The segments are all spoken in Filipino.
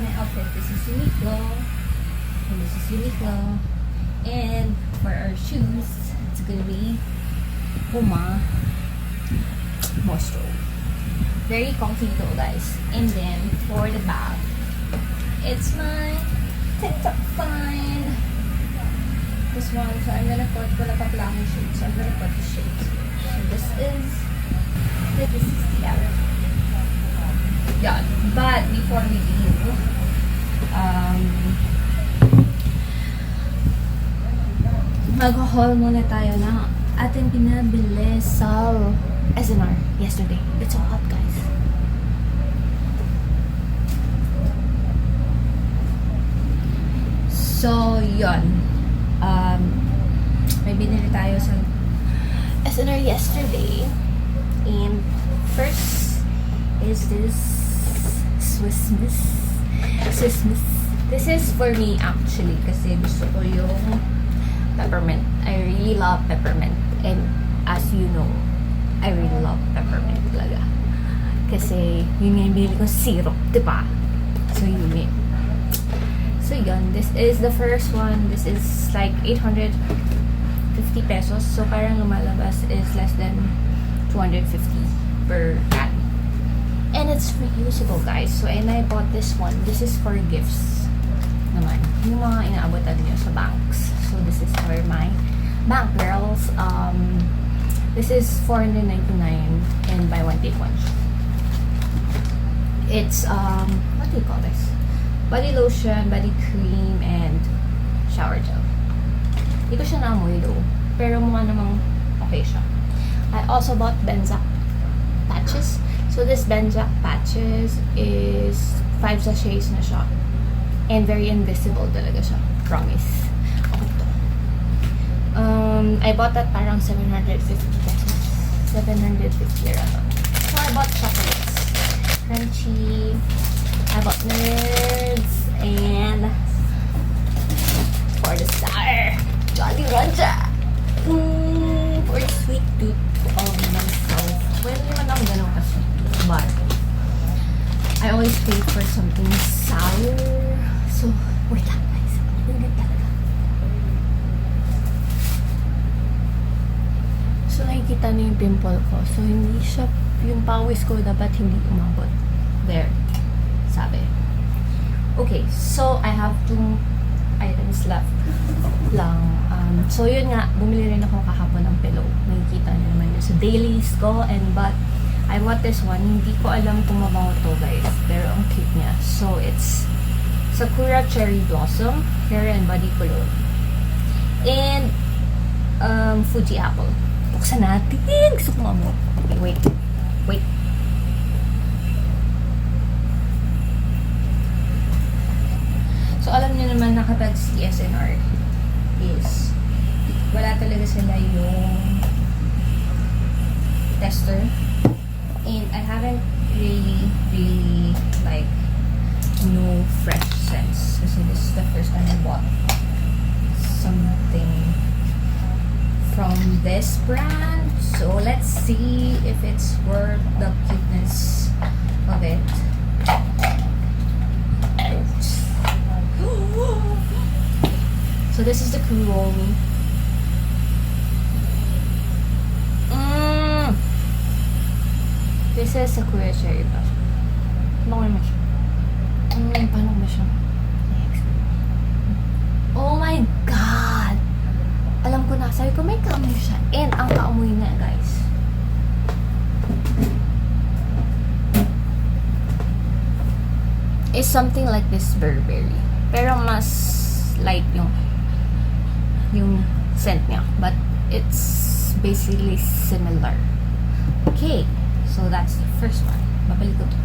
my outfit. This is Uniqlo. And this is Uniqlo. And for our shoes, it's gonna be Puma Mostro. Very comfy though, guys. And then for the bag, it's my TikTok find. This one, so I'm gonna put wala pa pala akong shade, so I'm gonna put the shade. So this is the outfit. Yeah, but before we leave, mag-haul muna tayo na ating pinabili sa SNR yesterday. It's so hot, guys. So, yun. May binili tayo sa SNR yesterday. And first is this Swiss Miss. This is for me actually kasi gusto ko yung peppermint. I really love peppermint. And as you know, I really love peppermint talaga. Kasi yun nga yung binili ko syrup, diba? So yun eh. So yun, this is the first one. This is like 850 pesos. So parang lumalabas is less than 250 per can. And it's reusable, guys. So, and I bought this one. This is for gifts naman. Yung mga inaabotan nyo sa banks. So, this is for my bank girls. This is $499 and buy one take one. It's, what do you call this? Body lotion, body cream, and shower gel. Hindi ko siya naamoy though. Pero mukha namang okay siya. I also bought Benzac patches. So this Benzac patches is 5 sachets na siya. And very invisible talaga siya. Promise. Okay to. I bought that parang 750 pesos. 750 around. So I bought chocolates. Crunchy. I bought Nerds. And for the star, Jolly Rancher. For the sweet tooth of myself. Well, hindi man ako ganun kasi. But I always crave for something sour. So, wait lang guys. Ingat talaga. So, nakikita niyo yung pimple ko. So, hindi siya, yung pawis ko dapat hindi umabot. There. Sabi. Okay. So, I have 2 items left lang. So, yun nga. Bumili rin ako kahapon ng pillow. Nakikita niyo naman yun sa dailies ko. And but, I bought this one. Hindi ko alam kung mabango to, guys. Pero ang cute niya. So, it's Sakura Cherry Blossom Hair and Body Cologne. And Fuji Apple. Buksan natin. Gusto ko mamu. Okay, wait. Wait. So, alam niyo naman na kapag CSNR is wala talaga sila yung tester. And I haven't really like no fresh scents. Kasi this is the first time I bought something from this brand. So let's see if it's worth the cuteness of it. So this is the Kuromi. This is Sakura Cherry Blossom. Bango naman siya. Paano ba siya? Oh my God! Alam ko na. Sabi ko may kaamoy siya. And ang kaamoy na, guys. Is something like this Burberry. Pero mas light yung scent niya. But it's basically similar. Okay. So that's the first one. Babalik ko to.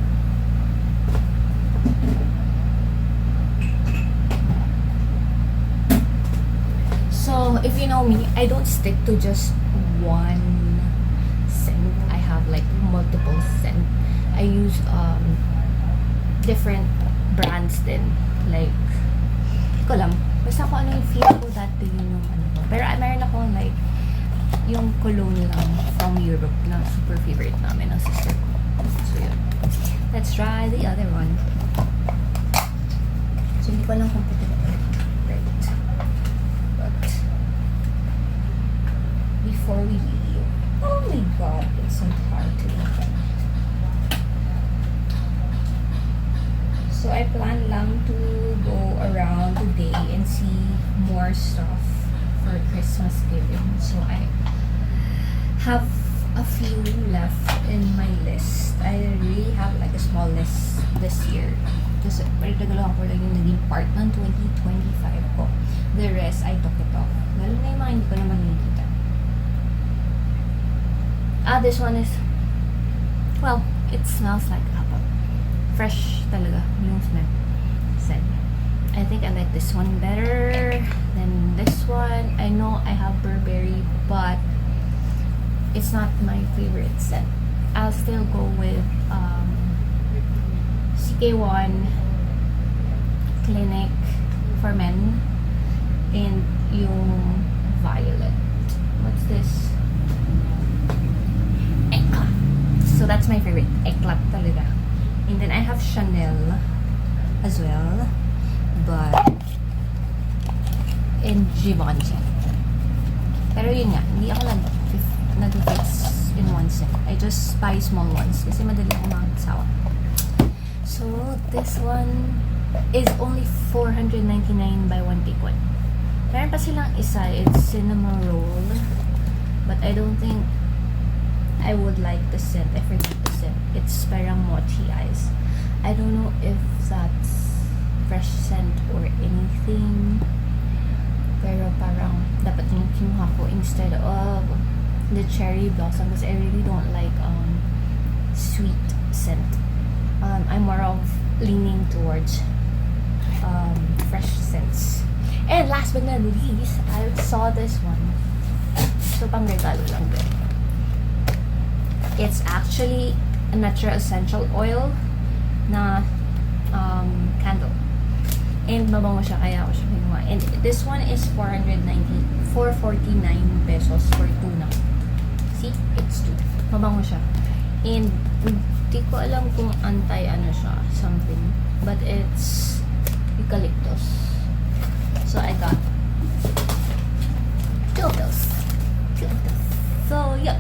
So, if you know me, I don't stick to just one scent. I have like multiple scent. I use different brands din. Like, hindi ko alam. Basta kung ano yung feel ko that day yun yung ano ko. Pero meron akong like yung cologne lang from Europe na super favorite namin ng sister ko. So, yun. Let's try the other one. ko alam kung pwede na right. But, before we leave, oh my god, it's so hard to open. So, I plan lang to go around today and see more stuff for Christmas giving. So, I have a few left in my list. I really have like a small list this year. Kasi regalo ako lang yung naging part ng 2025 ko. The rest, I took it off. Lalo na yung mga hindi ko naman nakikita. This one is, well, it smells like apple. Fresh talaga yung smell. Scent. I think I like this one better than this one. I know I have Burberry, but it's not my favorite scent. I'll still go with CK1 Clinique for men and yung violet. What's this? Eclat. So that's my favorite. Eclat talaga. And then I have Chanel as well, but and Givenchy. Pero yun nga, hindi ako nag-fix in one set. I just buy small ones kasi madali ako magsawa. So, this one is only 499 buy one take one. Meron pa silang isa, it's cinnamon roll. But I don't think I would like the scent. I forget the scent. It's parang mochi eyes. I don't know if that's fresh scent or anything. Pero parang dapat yung kinuha ko instead of the cherry blossom because I really don't like sweet scent. I'm more of leaning towards fresh scents. And last but not least, I saw this one. So pang regalo lang din. It's actually a natural essential oil na candle. And mabango siya, kaya ako siya kinuha. And this one is 449 pesos for 2 na. See? It's 2. Mabango siya. And hindi ko alam kung anti-ano siya, something. But it's eucalyptus. So I got 2 of those. 2 of those. So, yeah.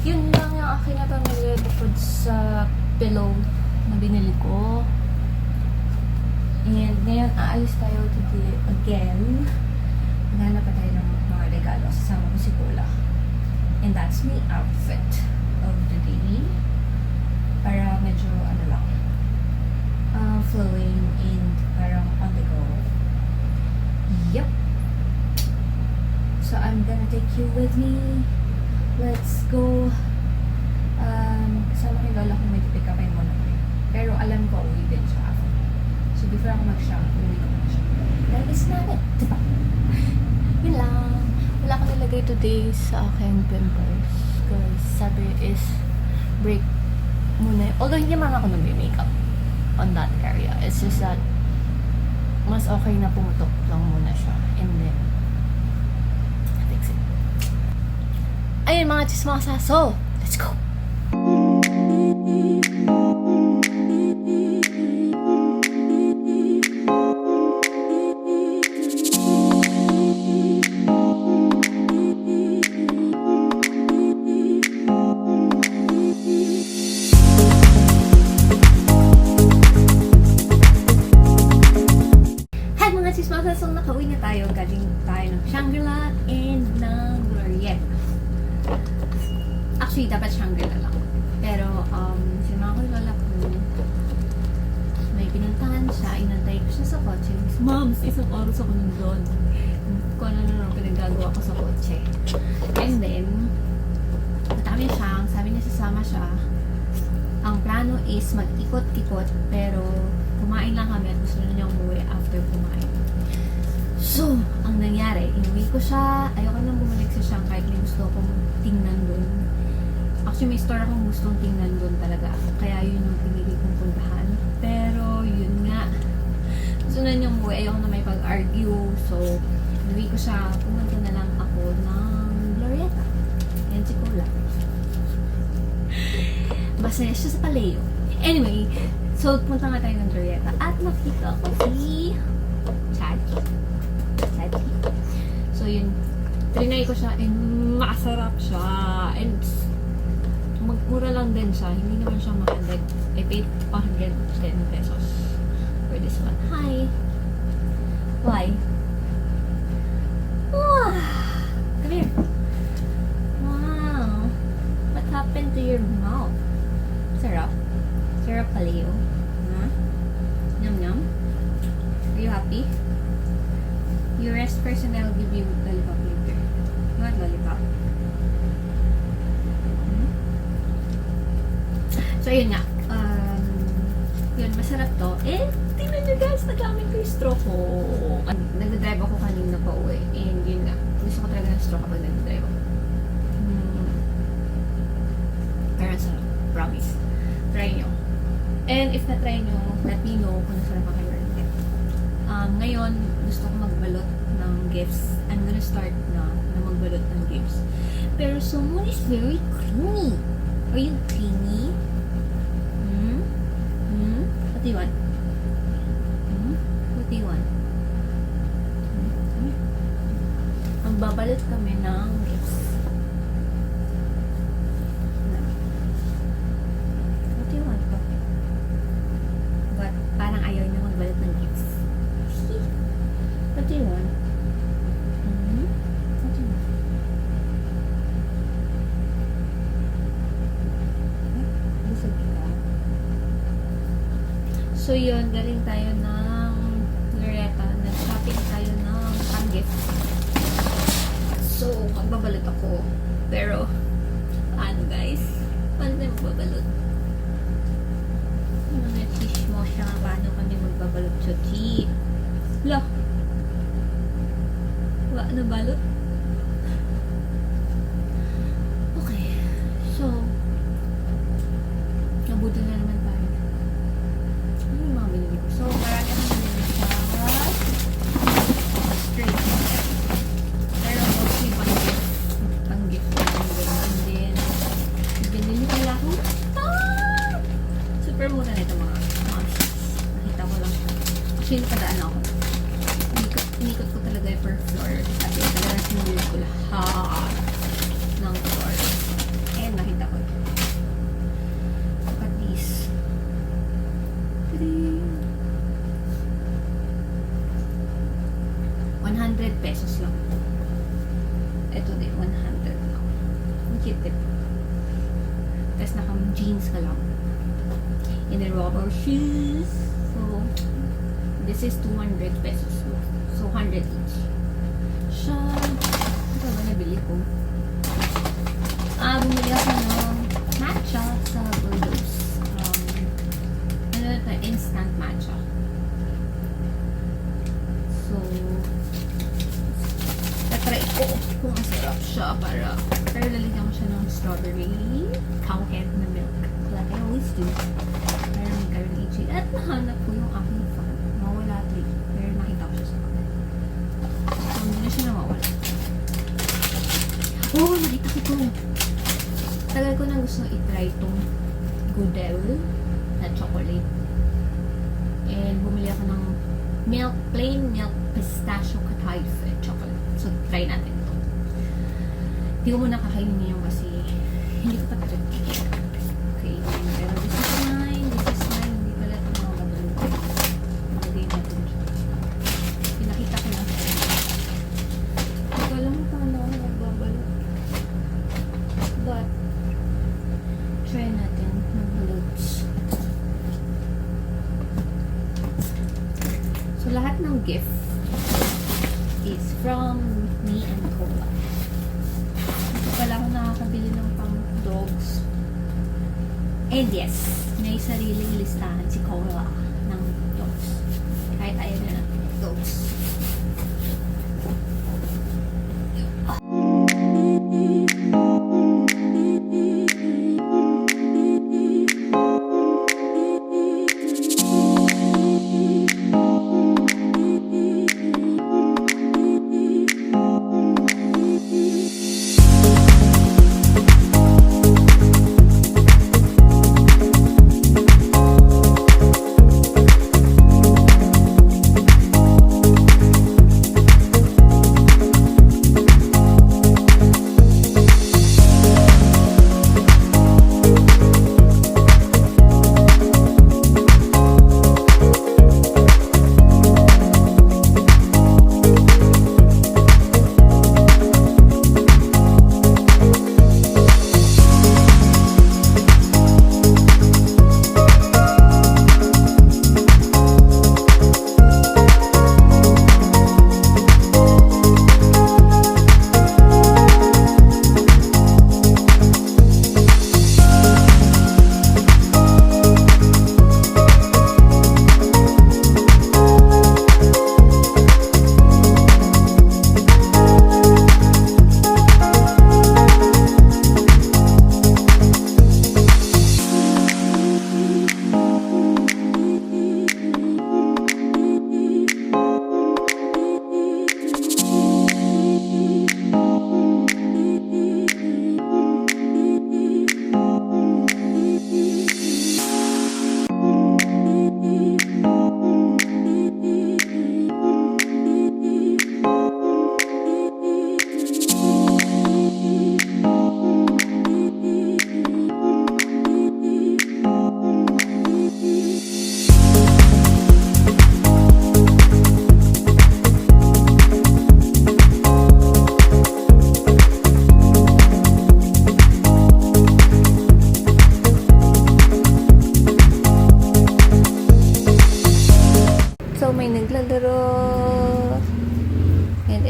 Yun lang yung aking napamili bukod sa pillow na binili ko. And ngayon, aalis tayo today again. Maghanap pa tayo ng mga regalo. Sasama ko si Cola. And that's my outfit of the day. Para medyo, ano lang, flowing and parang on the go. Yep. So, I'm gonna take you with me. Let's go. Kasama ko yung lola ko, may pick upin muna ko. Pero alam ko, uwi din siya ako. So, before ako mag-shower, uwi ko na siya. Dahil is na it, diba? Yun lang. Wala akong nilagay today sa aking pimples. Because sabi is break muna. Although hindi man ako nag-makeup on that area. It's just that mas okay na pumutok lang muna siya. And then, fix it. Ayun mga chismosa. So, let's go! So, nakauwi na tayo. Galing tayo ng Shangri-La and ng Gloriette. Actually, dapat Shangri-La lang. Pero, sinama ko yung lola ko. May pinuntahan siya. Inantay ko siya sa kotse. Moms, isang oras ako nandun. Kung ano pinagagawa ko sa kotse. And then, matami siya. Sabi niya sasama siya. Ang plano is mag-ikot-ikot. Pero, kumain lang kami at gusto na niya umuwi after kumain. So, ang nangyari, inuwi ko siya. Ayoko nang bumalik sa Shanghai. May gusto akong tingnan doon. Actually, may store akong gustong tingnan doon talaga. Kaya yun yung pinili kong puntahan. Pero, yun nga. Gusto na niyang buhay. Ayoko na may pag-argue. So, inuwi ko siya. Pumunta na lang ako ng Glorietta. Yan si Cola. Basta siya sa Paleo. Anyway, so punta nga tayo ng Glorieta at nakita ko si Chaddy. So yun, trinay ko siya and masarap siya. And magmura lang din siya. Hindi naman siya mahal. Like, I paid 110 pesos for this one. Hi! Why? Come here. Wow! What happened to your mouth? Sarap. Sarap paleo. Huh? Yum yum. Are you happy? You rest first and I'll give you lollipop later. You want lollipop? So, yun nga. Yun, masarap to. Eh, tingnan nyo guys, nagamit ko yung straw ko. Nagdadrive ako kanina pa uwi. And yun nga, gusto ko talaga ng straw kapag nagdadrive ako. Pero sarap. Promise. Try nyo. And if na-try nyo, let me know kung nasarap ang kayo. Ngayon, gusto ko magbalot ng gifts. I'm gonna start na magbalot ng gifts. Pero someone is very creamy. Are you creamy? What do you want? What do you want? Magbabalot kami ng gifts. What do you want? But parang ayaw niya magbalot ng gifts. What do you want? What do you want? Busog ka? So yun, galing tayo ng Glorieta. Nag-shopping tayo ng pang-gift. So, magbabalot ako. Pero, ano guys? Paano tayo magbabalot? Teach mo siya paano kami magbabalot sa tea. Lah! Ano balot? Okay. So, nabuti na naman tayo. Ano yung mga binili ko? So, marami akong binili sa straight. Pero mostly pang-gift namin din. And then, binili pala ako. Super mura nito mga nakita ko lang siya. Actually, napadaan ako. Inikot ko talaga yung per floor. At yun talaga sinuli ko lahat ng floor. And nakita ko. Look at this. 100 pesos lang. Ito din, 100 lang. Ang cute din. Tapos naka-jeans ka lang. And then rubber shoes. So, this is 200 pesos. So, 100 each. Siya, ito ba nabili ko? Bumili ako ng matcha sa Burdos. Ano ito? Instant matcha. So, tatry ko kung masarap siya pero lalagyan ko siya ng strawberry cowhead na milk. Like I always do. Pero nagkaroon ng itchy. At nahanap ko yung aking fan. Mawala ito. Pero nakita ko siya sa akin. So, hindi na siya nawawala. Oh, nakita ko ito. Tagal ko na gusto i-try itong Goodell na chocolate. And bumili ako ng plain milk pistachio kataife chocolate. So, try natin ito. Hindi ko muna kakainin niyo kasi hindi ko pa ito okay. Pero this is mine. Hindi pala ito mga mabalutay. Malagay natin siya. Pinakita ko lang sa inyo. Hindi ko alam kung paano ako magbabalot. But, try natin mag-ballots. So, lahat ng gift is from me and Cola. Dito pala ako nakakabili ng pang-dogs. And yes, may sariling listahan si Cola ng dogs. Kahit ayaw na ng dogs.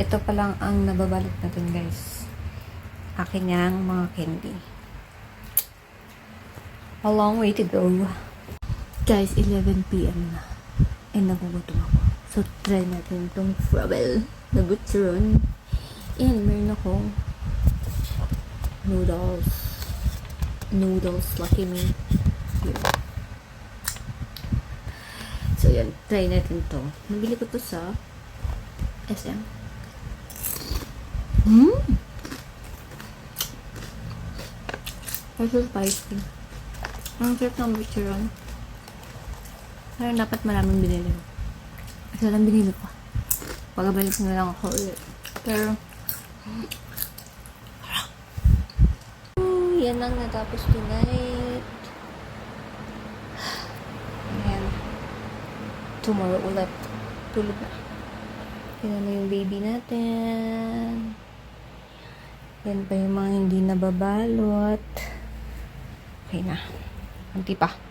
ito pa lang ang nababalot natin, guys. Akin yang mga candy. A long way to go. Guys, 11 p.m. na. And nagugutom ako. So, try natin itong Frabel na butcheron. And meron akong noodles. Lucky Me. Here. So, yan. Try natin to. Nabili ko to sa SM. So spicy. Ang sarap ng butcheron. Pero dapat maraming binili ko. Ito lang binili ko. Pagabalik na lang ako ulit. Pero, yan ang natapos tonight. And, tomorrow ulit. Tulog na. Yan na yung baby natin. Yan pa yung mga hindi nababalot. Okay na. Kunti pa.